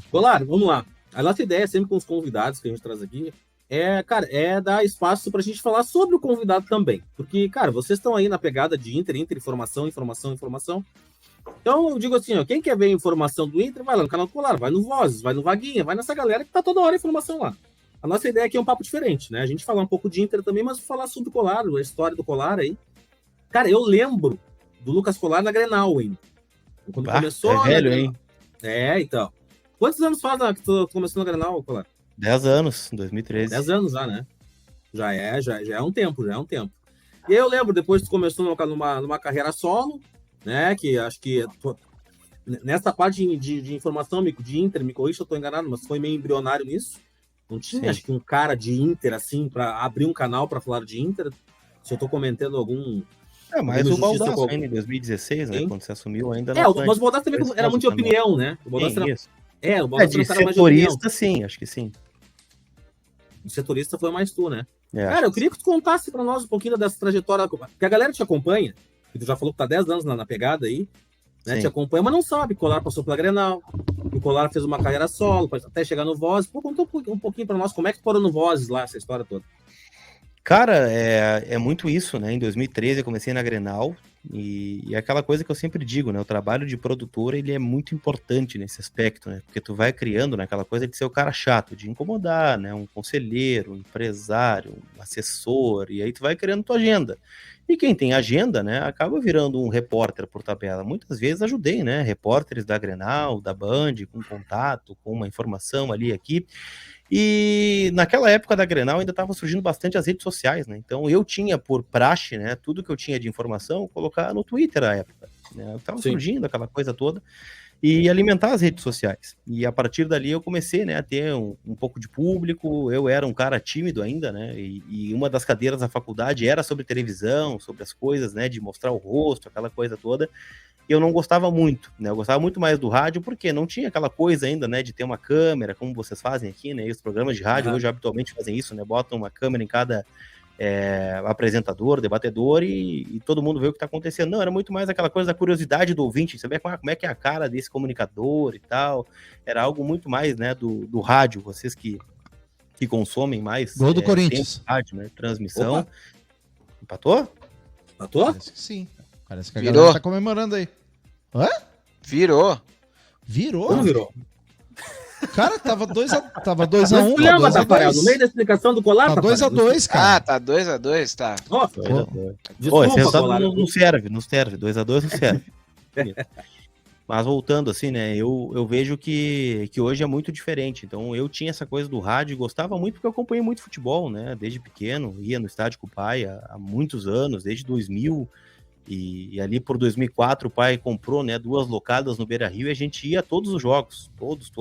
Claro, vamos lá. A nossa ideia, sempre com os convidados que a gente traz aqui, é dar espaço pra gente falar sobre o convidado também. Porque, cara, vocês estão aí na pegada de Inter, informação. Então, eu digo assim, ó, quem quer ver informação do Inter, vai lá no canal do Colar, vai no Vozes, vai no Vaguinha, vai nessa galera que tá toda hora a informação lá. A nossa ideia aqui é um papo diferente, né? A gente falar um pouco de Inter também, mas falar sobre o Colar, a história do Colar aí. Cara, eu lembro do Lucas Colar na Grenal ainda. Quando começou... É velho, hein? Então. Quantos anos faz que tu começou na Grenal, Colar? 10 anos, 2013. 10 anos já, né? Já é um tempo. E aí eu lembro, depois tu começou numa carreira solo, né? Que acho que nessa parte de informação de Inter, me corrija se eu tô enganado, mas foi meio embrionário nisso. Não tinha, acho que um cara de Inter, assim, para abrir um canal para falar de Inter. Se eu tô comentando algum... mas o Baldasso ainda em 2016, né? Quando você assumiu ainda... Mas o Baldasso também era muito de opinião, né? O Baldasso era... o Baldasso de setorista, sim, acho que sim. De setorista foi mais tu, né? Cara, eu queria que tu contasse pra nós um pouquinho dessa trajetória, porque a galera te acompanha, que tu já falou que tá 10 anos na pegada aí, né? Te acompanha, mas não sabe que o Colar passou pela Grenal, que o Colar fez uma carreira solo, até chegar no Vozes. Pô, conta um pouquinho pra nós, como é que foram no Vozes lá, essa história toda? Cara, é muito isso, né? Em 2013 eu comecei na Grenal e aquela coisa que eu sempre digo, né? O trabalho de produtor, ele é muito importante nesse aspecto, né? Porque tu vai criando, né, aquela coisa de ser o cara chato, de incomodar, né? Um conselheiro, um empresário, um assessor, e aí tu vai criando tua agenda. E quem tem agenda, né, acaba virando um repórter por tabela. Muitas vezes ajudei, né? Repórteres da Grenal, da Band, com contato, com uma informação ali aqui. E naquela época da Grenal ainda estava surgindo bastante as redes sociais, né? Então eu tinha por praxe, né, tudo que eu tinha de informação, colocar no Twitter à época, né? Estava surgindo aquela coisa toda e alimentar as redes sociais. E a partir dali eu comecei, né, a ter um pouco de público. Eu era um cara tímido ainda, né? E uma das cadeiras da faculdade era sobre televisão, sobre as coisas, né, de mostrar o rosto, aquela coisa toda. Eu não gostava muito, né? Eu gostava muito mais do rádio, porque não tinha aquela coisa ainda, né, de ter uma câmera, como vocês fazem aqui, né? E os programas de rádio hoje habitualmente fazem isso, né? Botam uma câmera em cada apresentador, debatedor, e todo mundo vê o que está acontecendo. Não, era muito mais aquela coisa da curiosidade do ouvinte, saber como é que é a cara desse comunicador e tal. Era algo muito mais, né, do rádio, vocês que consomem mais. Gol do Corinthians. Rádio, né? Transmissão. Opa. Empatou? Parece que sim. Parece que a galera tá comemorando aí. Hã? Virou? Como virou? Cara, tava 2x1. Lembra, Tafarel, no meio da explicação do Colar? Tá 2x2, cara. Tá 2x2, tá. Desculpa, esse resultado não serve. 2x2 não serve. Mas voltando assim, né, eu vejo que hoje é muito diferente. Então eu tinha essa coisa do rádio, gostava muito porque eu acompanhei muito futebol, né, desde pequeno, ia no estádio com o pai há muitos anos, desde 2000, e ali por 2004 o pai comprou, né, 2 locadas no Beira-Rio e a gente ia a todos os jogos, todos.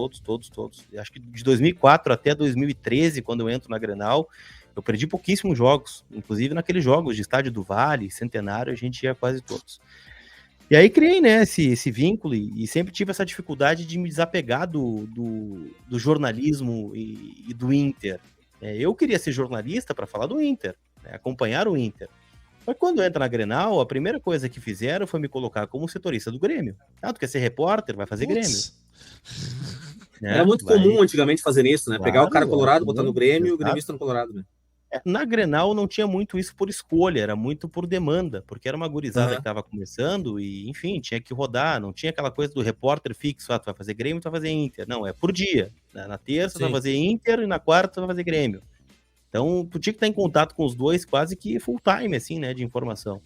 Acho que de 2004 até 2013, quando eu entro na Grenal, eu perdi pouquíssimos jogos, inclusive naqueles jogos de Estádio do Vale, Centenário, a gente ia quase todos. E aí criei, né, esse vínculo e sempre tive essa dificuldade de me desapegar do jornalismo e do Inter. Eu queria ser jornalista para falar do Inter, né, acompanhar o Inter. Mas quando entra na Grenal, a primeira coisa que fizeram foi me colocar como setorista do Grêmio. Tu quer ser repórter? Vai fazer Grêmio. Era muito comum antigamente fazer isso, né? Claro, pegar o cara colorado, botar no Grêmio e o gremista no Colorado, né? Na Grenal não tinha muito isso por escolha, era muito por demanda, porque era uma gurizada que estava começando e, enfim, tinha que rodar, não tinha aquela coisa do repórter fixo, tu vai fazer Grêmio, tu vai fazer Inter. Não, é por dia. Na terça tu vai fazer Inter e na quarta tu vai fazer Grêmio. Então, tu tinha que estar em contato com os dois quase que full time, assim, né, de informação.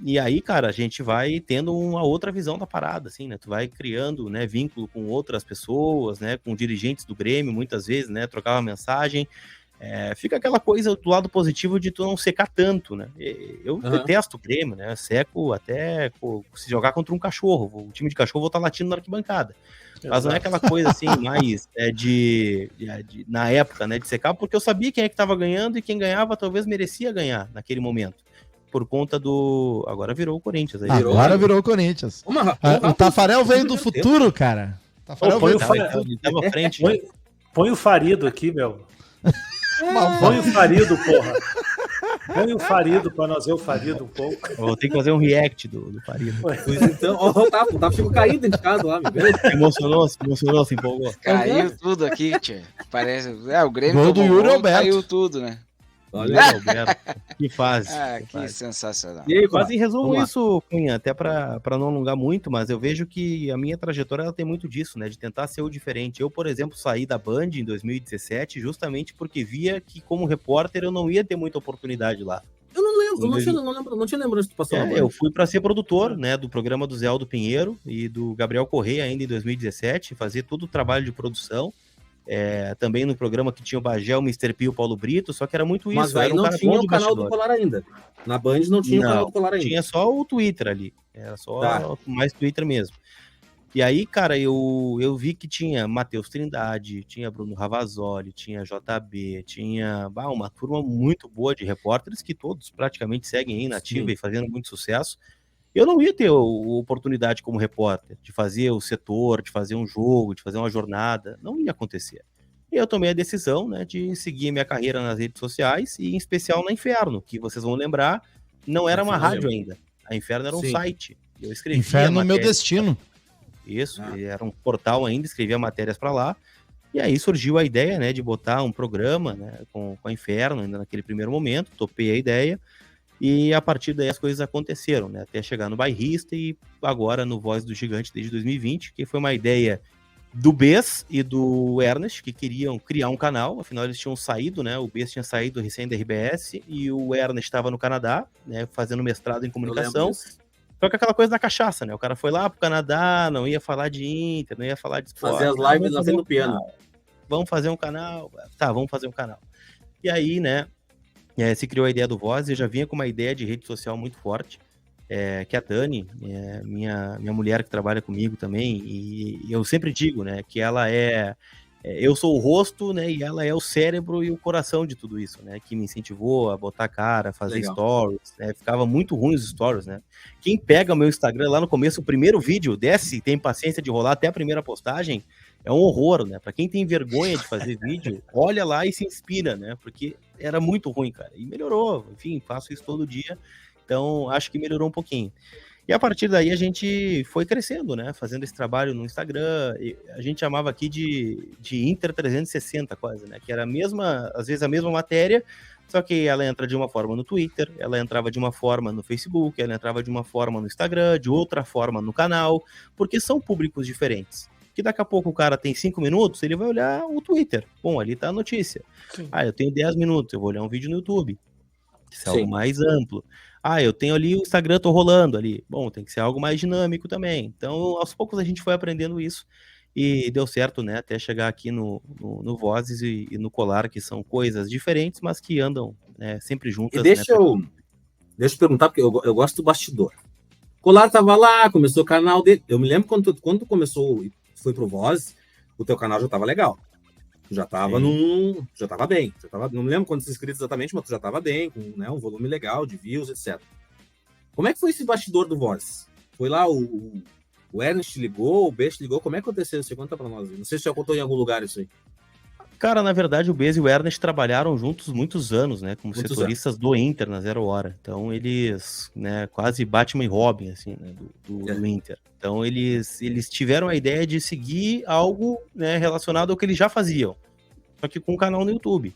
E aí, cara, a gente vai tendo uma outra visão da parada, assim, né, tu vai criando, né, vínculo com outras pessoas, né, com dirigentes do Grêmio, muitas vezes, né, trocava mensagem. Fica aquela coisa do lado positivo de tu não secar tanto, né? Eu detesto o Grêmio, né? Seco até se jogar contra um cachorro. O time de cachorro vou estar latindo na arquibancada. Mas não é aquela coisa assim, mais na época, né? De secar, porque eu sabia quem é que estava ganhando e quem ganhava talvez merecia ganhar naquele momento. Por conta do... Agora virou o Corinthians. Aí Agora virou o Corinthians. O Tafarel veio do futuro, cara. Tafarel veio à frente. Põe o Farido aqui, meu. Põe o Farido, porra. Põe o Farido para nós ver o Farido um pouco. Eu vou ter que fazer um react do Farido. Pois então, o Tato ficou caído dentro de casa lá, meu Deus. Se emocionou, se empolgou. Caiu tudo aqui, tia. Parece. O Grêmio Gol do tomou Yuri gol, Alberto. caiu tudo, né? Olha, Alberto, que fase. Que sensacional. e aí, Mas em resumo Vamos lá. isso, Cunha, até para não alongar muito, mas eu vejo que a minha trajetória ela tem muito disso, né? De tentar ser o diferente. Eu, por exemplo, saí da Band em 2017 justamente porque via que como repórter eu não ia ter muita oportunidade lá. Eu não lembro, não tinha lembrança que tu passou na Band. Eu fui para ser produtor, né, do programa do Zé Aldo Pinheiro e do Gabriel Correia ainda em 2017, fazer todo o trabalho de produção. Também no programa que tinha o Bagel, o Mr. P e o Paulo Brito, só que era muito isso. Mas aí era um não cara tinha bom o de canal do bastidor. Colar ainda. Na Band não tinha o canal do Colar ainda. Tinha só o Twitter ali. Era só Tá. mais Twitter mesmo. E aí, cara, eu vi que tinha Matheus Trindade, tinha Bruno Ravazoli, tinha JB, tinha uma turma muito boa de repórteres que todos praticamente seguem aí na ativa Sim. e fazendo muito sucesso. Eu não ia ter oportunidade como repórter de fazer o setor, de fazer um jogo, de fazer uma jornada. Não ia acontecer. E eu tomei a decisão, né, de seguir minha carreira nas redes sociais e em especial na Inferno, que vocês vão lembrar, não era uma rádio ainda. A Inferno era um Sim. site. Eu escrevia Inferno no meu matérias. destino. Isso, era um portal ainda, escrevia matérias para lá. E aí surgiu a ideia, né, de botar um programa, né, com a Inferno, ainda naquele primeiro momento, topei a ideia. E a partir daí as coisas aconteceram, né, até chegar no Bairrista e agora no Voz do Gigante desde 2020, que foi uma ideia do Bess e do Ernest, que queriam criar um canal, afinal eles tinham saído, né, o Bess tinha saído recém da RBS e o Ernest estava no Canadá, né, fazendo mestrado em comunicação. Só que aquela coisa da cachaça, né? O cara foi lá pro Canadá, não ia falar de Inter, não ia falar de esporte. Fazer as lives na frente do piano. Vamos fazer um canal. Tá, vamos fazer um canal. E aí, né, se criou a ideia do Voz, eu já vinha com uma ideia de rede social muito forte, que a Dani, minha mulher que trabalha comigo também, e eu sempre digo, né, que ela eu sou o rosto, né, e ela é o cérebro e o coração de tudo isso, né, que me incentivou a botar a cara, fazer Legal. stories, né, ficava muito ruim os stories, né. Quem pega o meu Instagram lá no começo, o primeiro vídeo, desce e tem paciência de rolar até a primeira postagem, é um horror, né, pra quem tem vergonha de fazer vídeo, olha lá e se inspira, né, porque era muito ruim, cara, e melhorou, enfim, faço isso todo dia, então acho que melhorou um pouquinho. E a partir daí a gente foi crescendo, né? Fazendo esse trabalho no Instagram. A gente chamava aqui de Inter 360 quase, né? Que era às vezes a mesma matéria, só que ela entra de uma forma no Twitter, ela entrava de uma forma no Facebook, ela entrava de uma forma no Instagram, de outra forma no canal, porque são públicos diferentes. Que daqui a pouco o cara tem 5 minutos, ele vai olhar o Twitter. Bom, ali tá a notícia. Sim. Eu tenho 10 minutos, eu vou olhar um vídeo no YouTube. Isso é algo Sim. mais amplo. Eu tenho ali o Instagram, tô rolando ali. Bom, tem que ser algo mais dinâmico também. Então, aos poucos a gente foi aprendendo isso e deu certo, né? Até chegar aqui no Vozes e no Colar, que são coisas diferentes, mas que andam, né, sempre juntas. E deixa eu perguntar, porque eu gosto do bastidor. O Colar tava lá, começou o canal dele. Eu me lembro quando tu começou e foi pro Voz, o teu canal já tava legal. Já tava já tava bem. Não me lembro quantos inscritos exatamente, mas tu já tava bem, com, né, um volume legal de views, etc. Como é que foi esse bastidor do Voz? Foi lá, o Ernest ligou, o Best ligou, como é que aconteceu isso? Conta pra nós. Não sei se já contou em algum lugar isso aí. Cara, na verdade, o Bez e o Ernest trabalharam juntos muitos anos, né? Como Muitos setoristas do Inter na Zero Hora. Então, eles, né, quase Batman e Robin, assim, né, do Inter. Então, eles tiveram a ideia de seguir algo, né, relacionado ao que eles já faziam. Só que com um canal no YouTube.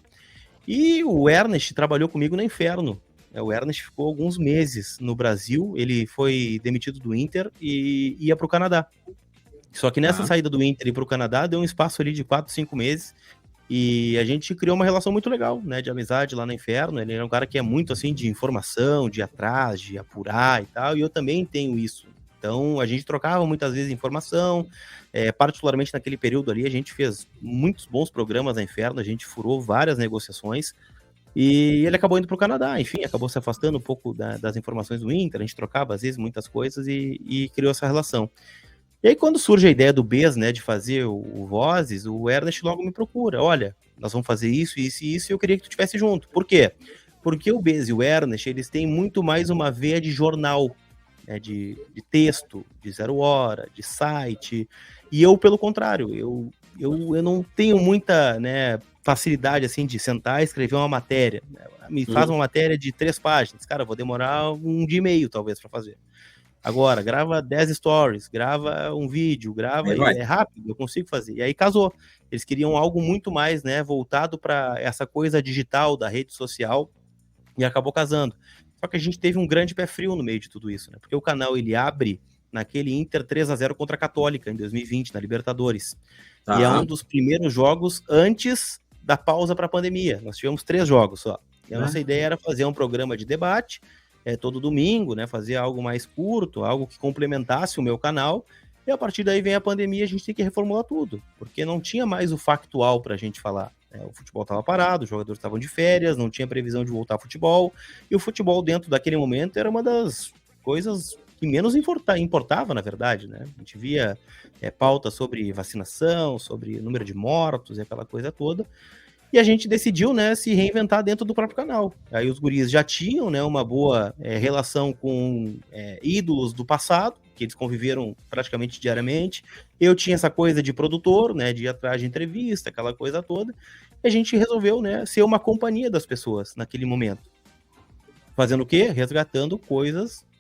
E o Ernest trabalhou comigo na Inferno. O Ernest ficou alguns meses no Brasil. Ele foi demitido do Inter e ia para o Canadá. Só que nessa saída do Inter e para o Canadá, deu um espaço ali de 4, 5 meses. E a gente criou uma relação muito legal, né, de amizade lá no Inferno. Ele é um cara que é muito, assim, de informação, de ir atrás, de apurar e tal, e eu também tenho isso. Então, a gente trocava muitas vezes informação, particularmente naquele período ali, a gente fez muitos bons programas na Inferno, a gente furou várias negociações, e ele acabou indo para o Canadá, enfim, acabou se afastando um pouco das informações do Inter, a gente trocava, às vezes, muitas coisas e criou essa relação. E aí, quando surge a ideia do Bez, né, de fazer o Vozes, o Ernest logo me procura. Olha, nós vamos fazer isso, isso e isso, e eu queria que tu estivesse junto. Por quê? Porque o Bez e o Ernest, eles têm muito mais uma veia de jornal, né, de texto, de Zero Hora, de site. E eu, pelo contrário, eu não tenho muita, né, facilidade, assim, de sentar e escrever uma matéria. Me faz uma matéria de 3 páginas. Cara, eu vou demorar um dia e meio, talvez, para fazer. Agora, grava 10 stories, grava um vídeo, grava... É rápido, eu consigo fazer. E aí casou. Eles queriam algo muito mais, né, voltado para essa coisa digital da rede social, e acabou casando. Só que a gente teve um grande pé frio no meio de tudo isso, né? Porque o canal, ele abre naquele Inter 3-0 contra a Católica, em 2020, na Libertadores. Tá. E é um dos primeiros jogos antes da pausa para a pandemia. Nós tivemos 3 jogos só. E a nossa ideia era fazer um programa de debate, todo domingo, né? Fazer algo mais curto, algo que complementasse o meu canal. E a partir daí vem a pandemia, a gente tem que reformular tudo, porque não tinha mais o factual para a gente falar. O futebol estava parado, os jogadores estavam de férias, não tinha previsão de voltar ao futebol, e o futebol dentro daquele momento era uma das coisas que menos importava, na verdade, né? A gente via pauta sobre vacinação, sobre número de mortos e aquela coisa toda, e a gente decidiu, né, se reinventar dentro do próprio canal. Aí os guris já tinham, né, uma boa relação com ídolos do passado, que eles conviveram praticamente diariamente. Eu tinha essa coisa de produtor, né, de ir atrás de entrevista, aquela coisa toda. E a gente resolveu, né, ser uma companhia das pessoas naquele momento. Fazendo o quê? Resgatando coisas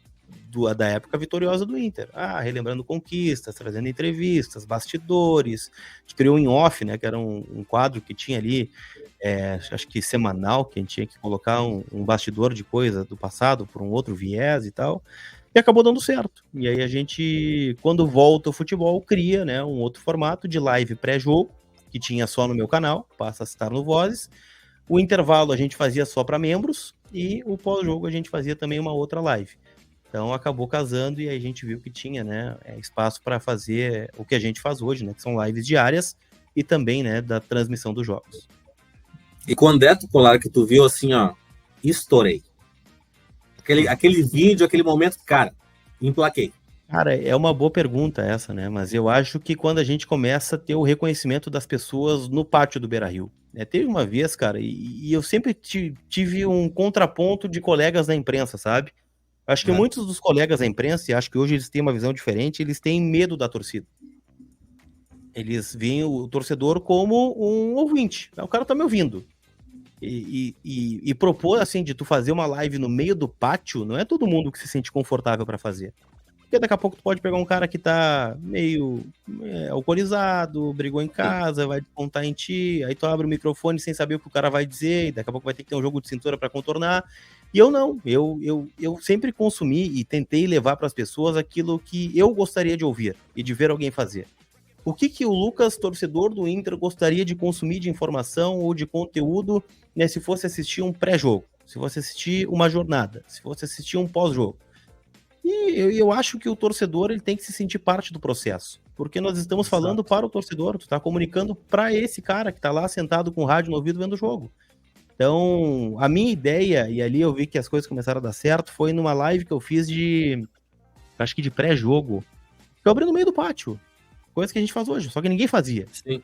da época vitoriosa do Inter. Relembrando conquistas, trazendo entrevistas, bastidores. A gente criou em off, né, que era um quadro que tinha ali, acho que semanal, que a gente tinha que colocar um bastidor de coisa do passado por um outro viés e tal. E acabou dando certo. E aí a gente, quando volta o futebol, cria, né, um outro formato de live pré-jogo, que tinha só no meu canal, passa a estar no Vozes. O intervalo a gente fazia só para membros e o pós-jogo a gente fazia também uma outra live. Então acabou casando e aí a gente viu que tinha, né, espaço para fazer o que a gente faz hoje, né, que são lives diárias e também, né, da transmissão dos jogos. E quando é, Colar, que tu viu assim, ó, estourei. Aquele vídeo, aquele momento, cara, emplaquei. Cara, é uma boa pergunta essa, né? Mas eu acho que quando a gente começa a ter o reconhecimento das pessoas no pátio do Beira-Rio. Teve uma vez, cara, e eu sempre tive um contraponto de colegas da imprensa, sabe? Acho que muitos dos colegas da imprensa, e acho que hoje eles têm uma visão diferente, eles têm medo da torcida. Eles veem o torcedor como um ouvinte. O cara tá me ouvindo. E propor, assim, de tu fazer uma live no meio do pátio, não é todo mundo que se sente confortável para fazer. Porque daqui a pouco tu pode pegar um cara que tá meio alcoolizado, brigou em casa, vai descontar em ti, aí tu abre o microfone sem saber o que o cara vai dizer, e daqui a pouco vai ter que ter um jogo de cintura para contornar. E eu não, eu sempre consumi e tentei levar para as pessoas aquilo que eu gostaria de ouvir e de ver alguém fazer. O que o Lucas, torcedor do Inter, gostaria de consumir de informação ou de conteúdo, né, se fosse assistir um pré-jogo, se fosse assistir uma jornada, se fosse assistir um pós-jogo? E eu acho que o torcedor ele tem que se sentir parte do processo, porque nós estamos falando para o torcedor, tu tá comunicando para esse cara que tá lá sentado com o rádio no ouvido vendo o jogo. Então, a minha ideia, e ali eu vi que as coisas começaram a dar certo, foi numa live que eu fiz acho que de pré-jogo, que eu abri no meio do pátio. Coisa que a gente faz hoje, só que ninguém fazia. Sim.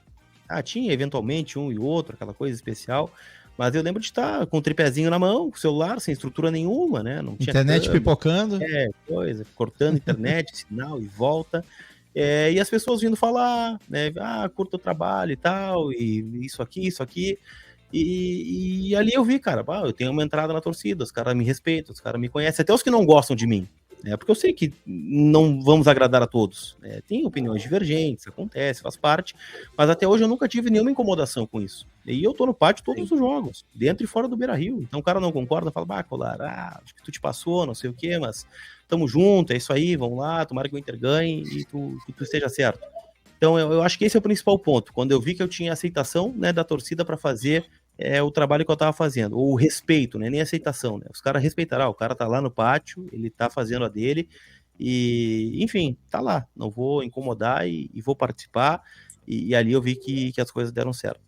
Tinha eventualmente um e outro, aquela coisa especial, mas eu lembro de estar com o tripézinho na mão, com o celular, sem estrutura nenhuma, né? Não tinha internet câmera, pipocando. Cortando internet, sinal e volta. E as pessoas vindo falar, né? Curta o trabalho e tal, e isso aqui. E ali eu vi, cara, eu tenho uma entrada na torcida, os caras me respeitam, os caras me conhecem, até os que não gostam de mim. Porque eu sei que não vamos agradar a todos. Tem opiniões divergentes, acontece, faz parte, mas até hoje eu nunca tive nenhuma incomodação com isso. E eu tô no pátio todos os jogos, dentro e fora do Beira-Rio. Então o cara não concorda, fala, Colar, acho que tu te passou, não sei o quê, mas tamo junto, é isso aí, vamos lá, tomara que o Inter ganhe e tu esteja certo. Então eu acho que esse é o principal ponto. Quando eu vi que eu tinha aceitação, né, da torcida para fazer o trabalho que eu tava fazendo, ou o respeito, né, nem aceitação, né, os caras respeitaram, o cara tá lá no pátio, ele tá fazendo a dele, e enfim, tá lá, não vou incomodar e vou participar, e ali eu vi que as coisas deram certo.